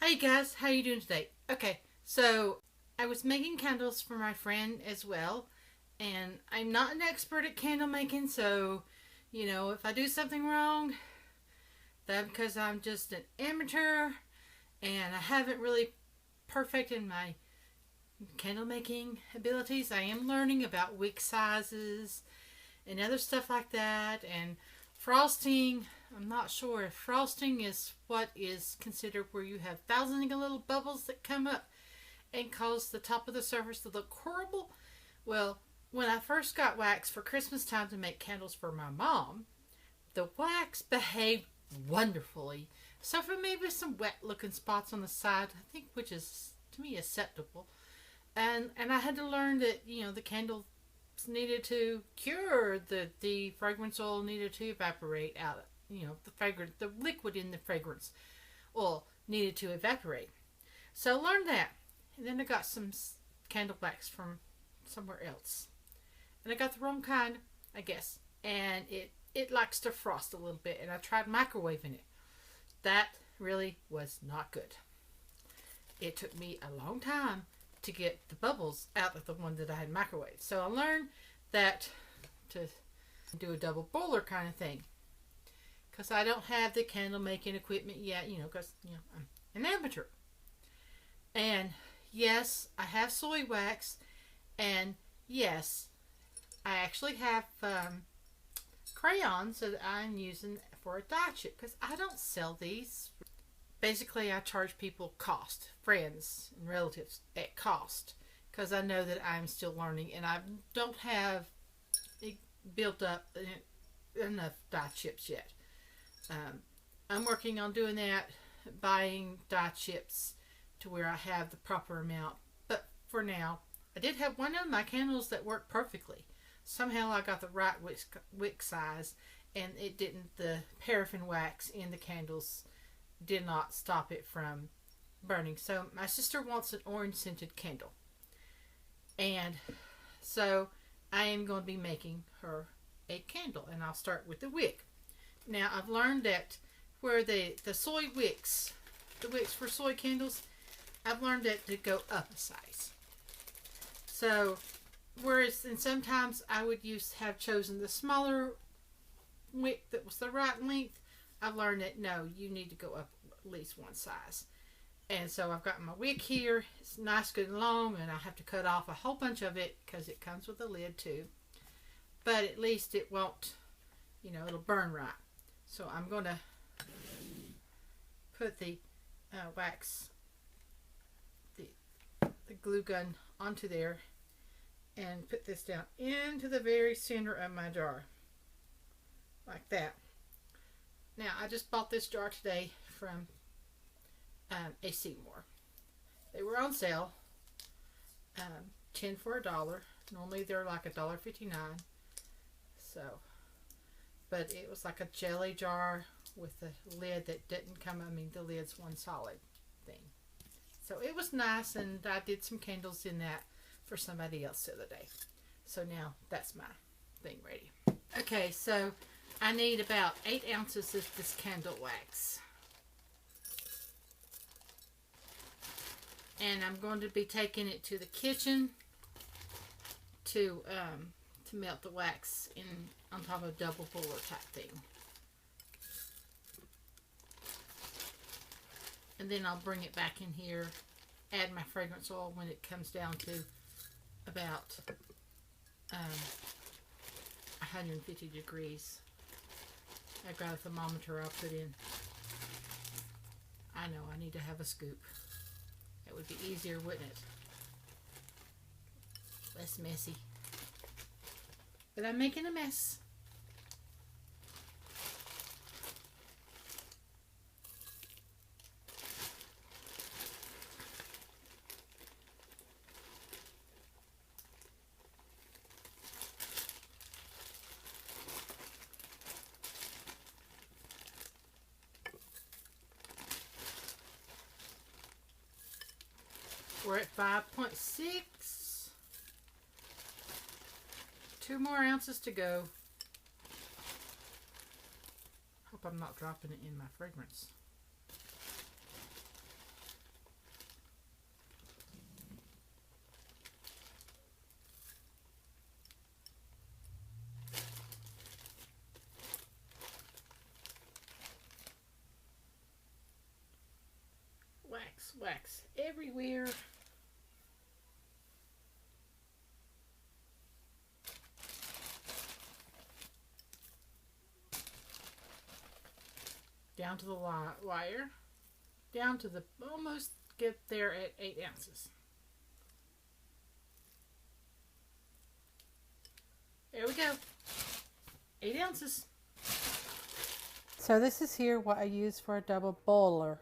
Hey guys, how you doing today? Okay, so I was making candles for my friend as well, and I'm not an expert at candle making, so if I do something wrong, that's because I'm just an amateur and I haven't really perfected my candle making abilities. I am learning about wick sizes and other stuff like that, and frosting. I'm not sure if frosting is what is considered where you have thousands of little bubbles that come up and cause the top of the surface to look horrible. Well, when I first got wax for Christmas time to make candles for my mom, the wax behaved wonderfully. So for maybe some wet looking spots on the side, I think, which is to me acceptable. And I had to learn that the candle needed to cure, the fragrance oil needed to evaporate out. The liquid in the fragrance oil needed to evaporate. So I learned that, and then I got some candle wax from somewhere else, and I got the wrong kind, I guess, and it likes to frost a little bit, and I tried microwaving it. That really was not good. It took me a long time to get the bubbles out of the one that I had microwaved. So I learned that to do a double boiler kind of thing, because I don't have the candle making equipment yet, because I'm an amateur. And yes, I have soy wax, and yes, I actually have crayons that I'm using for a dye chip, because I don't sell these. Basically, I charge people cost, friends and relatives at cost, because I know that I'm still learning and I don't have built up enough dye chips yet. I'm working on doing that, buying dye chips to where I have the proper amount. But for now, I did have one of my candles that worked perfectly. Somehow I got the right wick size, and it didn't. The paraffin wax in the candles did not stop it from burning. So my sister wants an orange scented candle, and so I am going to be making her a candle, and I'll start with the wick. Now I've learned that where the soy wicks, the wicks for soy candles, I've learned that to go up a size. So whereas and sometimes I would have chosen the smaller wick that was the right length, I've learned that no, you need to go up at least one size. And so I've got my wick here. It's nice, good and long, and I have to cut off a whole bunch of it because it comes with a lid too. But at least it won't, it'll burn right. So I'm going to put the wax, the glue gun onto there, and put this down into the very center of my jar, like that. Now, I just bought this jar today from a Seymour. They were on sale, 10 for $1. Normally they're like $1.59. So, but it was like a jelly jar with a lid that didn't come. The lid's one solid thing. So it was nice, and I did some candles in that for somebody else the other day. So now that's my thing ready. Okay, so I need about 8 ounces of this candle wax. And I'm going to be taking it to the kitchen to melt the wax in on top of a double boiler type thing. And then I'll bring it back in here, add my fragrance oil when it comes down to about 150 degrees. I've got a thermometer I'll put in. I know, I need to have a scoop. It would be easier, wouldn't it? Less messy. But I'm making a mess. We're at 5.6. 2 more ounces to go. Hope I'm not dropping it in my fragrance. wax, wax everywhere. Down to the wire, down to the, almost get there at 8 ounces. There we go, 8 ounces. So this is here what I use for a double boiler.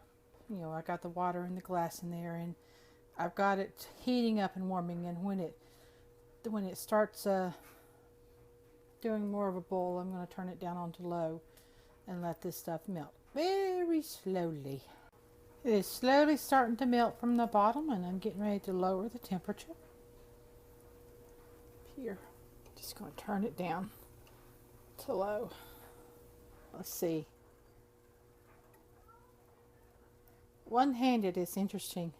You know, I got the water and the glass in there, and I've got it heating up and warming, and when it starts doing more of a boil, I'm going to turn it down onto low and let this stuff melt very slowly. It is slowly starting to melt from the bottom, and I'm getting ready to lower the temperature. Here, just going to turn it down to low. Let's see. One-handed is interesting.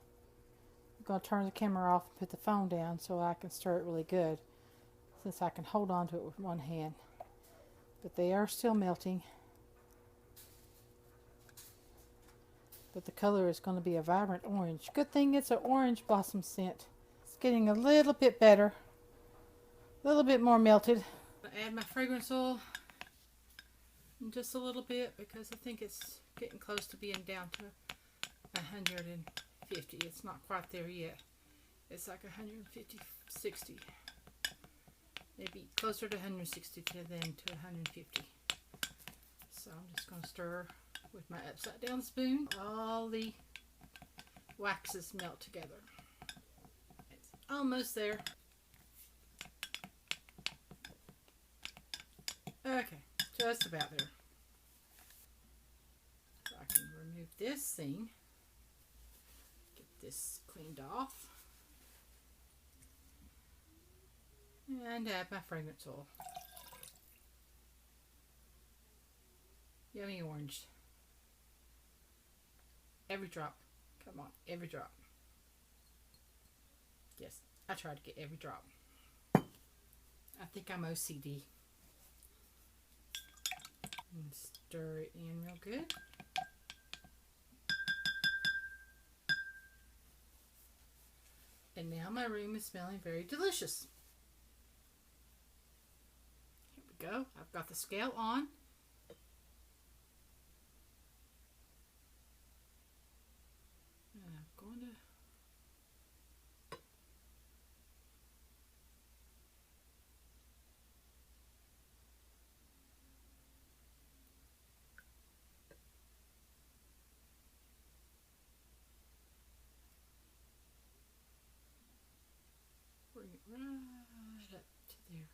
I'm going to turn the camera off and put the phone down so I can stir it really good, since I can hold on to it with one hand. But they are still melting. But the color is going to be a vibrant orange. Good thing it's an orange blossom scent. It's getting a little bit better. A little bit more melted. I add my fragrance oil just a little bit because I think it's getting close to being down to 150. It's not quite there yet. It's like 150, 60. Maybe closer to 160 than to 150. So I'm just going to stir with my upside down spoon. All the waxes melt together. It's almost there. Okay, just about there. So I can remove this thing. Get this cleaned off. And add my fragrance oil. Yummy orange. Every drop. Come on, every drop. Yes, I try to get every drop. I think I'm OCD. And stir it in real good. And now my room is smelling very delicious. Here we go. I've got the scale on. And I'm going to bring it right up to there.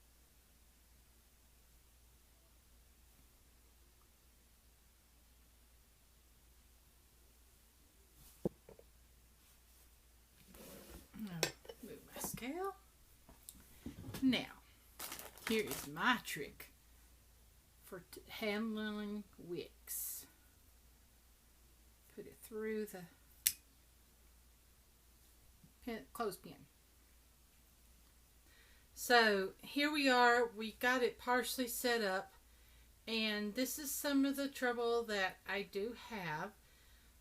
Now, move my scale. Now, here is my trick for handling wicks. Put it through the clothespin. So here we are, we got it partially set up, and this is some of the trouble that I do have.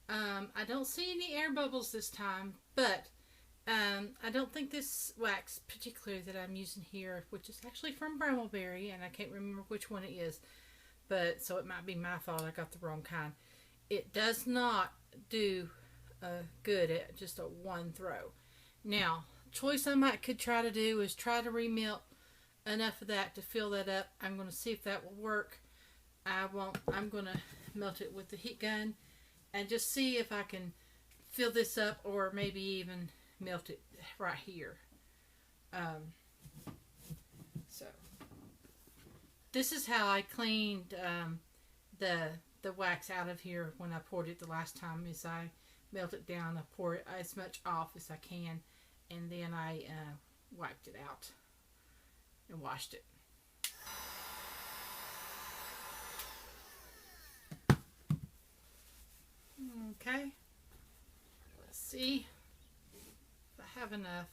I don't see any air bubbles this time, but I don't think this wax particularly that I'm using here, which is actually from Brambleberry, and I can't remember which one it is, but so it might be my fault, I got the wrong kind. It does not do good at just a one throw. Now, choice I could try to do is try to remelt enough of that to fill that up. I'm going to see if that will work. I'm going to melt it with the heat gun and just see if I can fill this up, or maybe even melt it right here. So this is how I cleaned the wax out of here when I poured it the last time. Is I melt it down, I pour it as much off as I can, and then I wiped it out and washed it. Okay, let's see if I have enough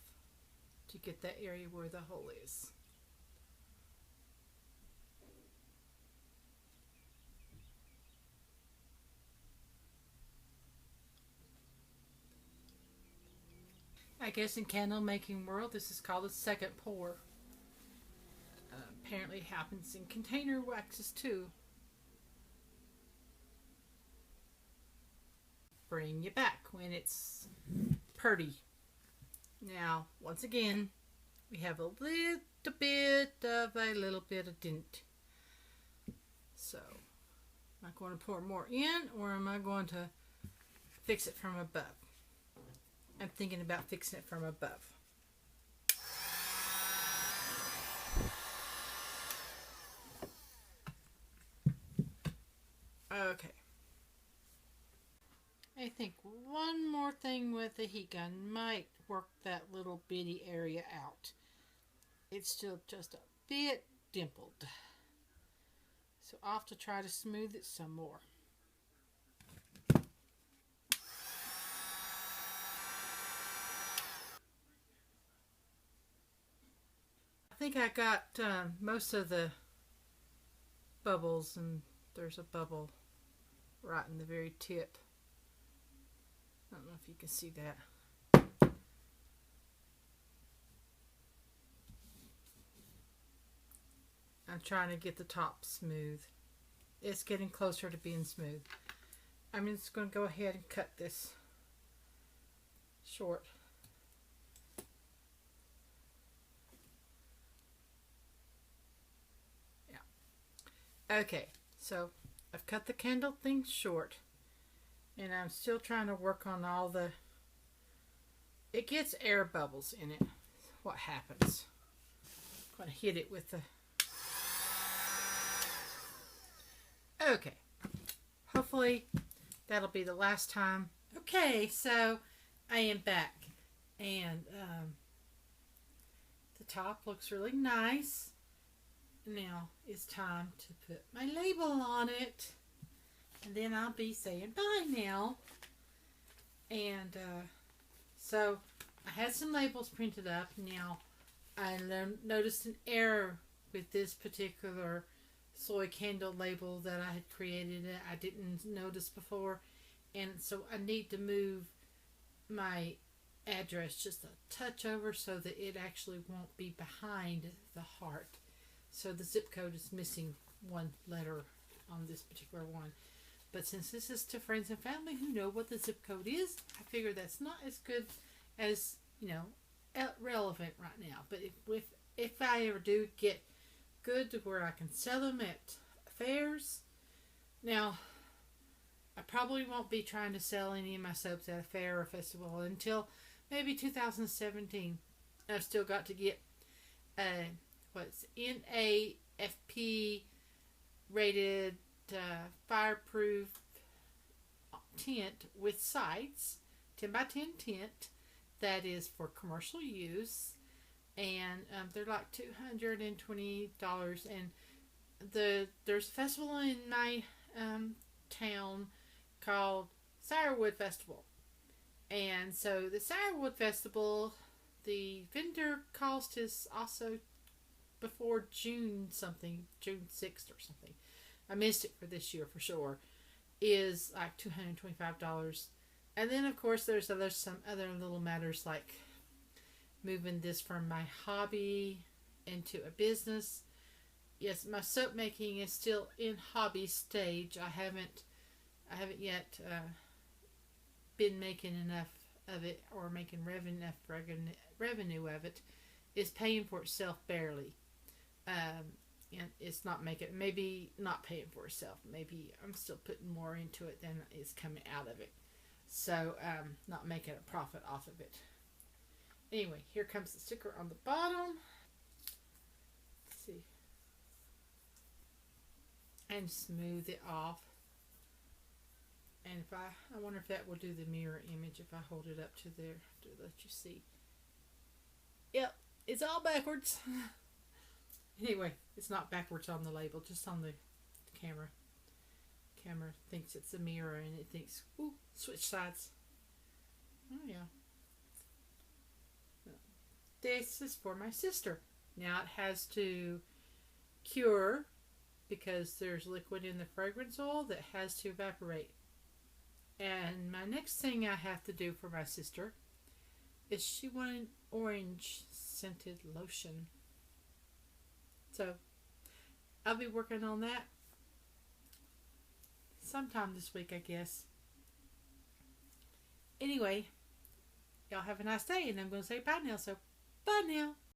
to get that area where the hole is. I guess in candle making world, this is called a second pour. Apparently it happens in container waxes too. Bring you back when it's purty. Now, once again, we have a little bit of dent. So, am I going to pour more in, or am I going to fix it from above? I'm thinking about fixing it from above. Okay. I think one more thing with the heat gun might work that little bitty area out. It's still just a bit dimpled. So I'll have to try to smooth it some more. I think I got most of the bubbles, and there's a bubble right in the very tip. I don't know if you can see that. I'm trying to get the top smooth. It's getting closer to being smooth. I'm just going to go ahead and cut this short. Yeah. Okay, so I've cut the candle thing short, and I'm still trying to work on all the... It gets air bubbles in it. What happens? I'm going to hit it with the... Okay. Hopefully that'll be the last time. Okay, so I am back, and the top looks really nice. Now it's time to put my label on it, and then I'll be saying bye now. And so I had some labels printed up. Now I noticed an error with this particular soy candle label that I had created. I didn't notice before, and so I need to move my address just a touch over so that it actually won't be behind the heart. So the zip code is missing one letter on this particular one. But since this is to friends and family who know what the zip code is, I figure that's not as good as, relevant right now. But if I ever do get good to where I can sell them at fairs, now I probably won't be trying to sell any of my soaps at a fair or festival until maybe 2017. I've still got to get what's NAFP rated fireproof tent with sights, 10 by 10 tent that is for commercial use, and they're like $220. And there's a festival in my town called Cirewood Festival, and so the Cirewood Festival, the vendor cost is also before June 6th or something. I missed it for this year for sure. Is like $225, and then of course there's some other little matters like moving this from my hobby into a business. Yes, my soap making is still in hobby stage. I haven't yet been making enough of it, or making enough revenue of it. It's paying for itself barely. And it's not maybe not paying for itself. Maybe I'm still putting more into it than is coming out of it. So, not making a profit off of it. Anyway, here comes the sticker on the bottom. Let's see. And smooth it off. And if I wonder if that will do the mirror image if I hold it up to there to let you see. Yep, it's all backwards. Anyway, it's not backwards on the label, just on the camera. Camera thinks it's a mirror, and it thinks, ooh, switch sides. Oh, yeah. This is for my sister. Now it has to cure because there's liquid in the fragrance oil that has to evaporate. And my next thing I have to do for my sister is she wanted orange scented lotion. So I'll be working on that sometime this week, I guess. Anyway, y'all have a nice day, and I'm going to say bye now. So bye now.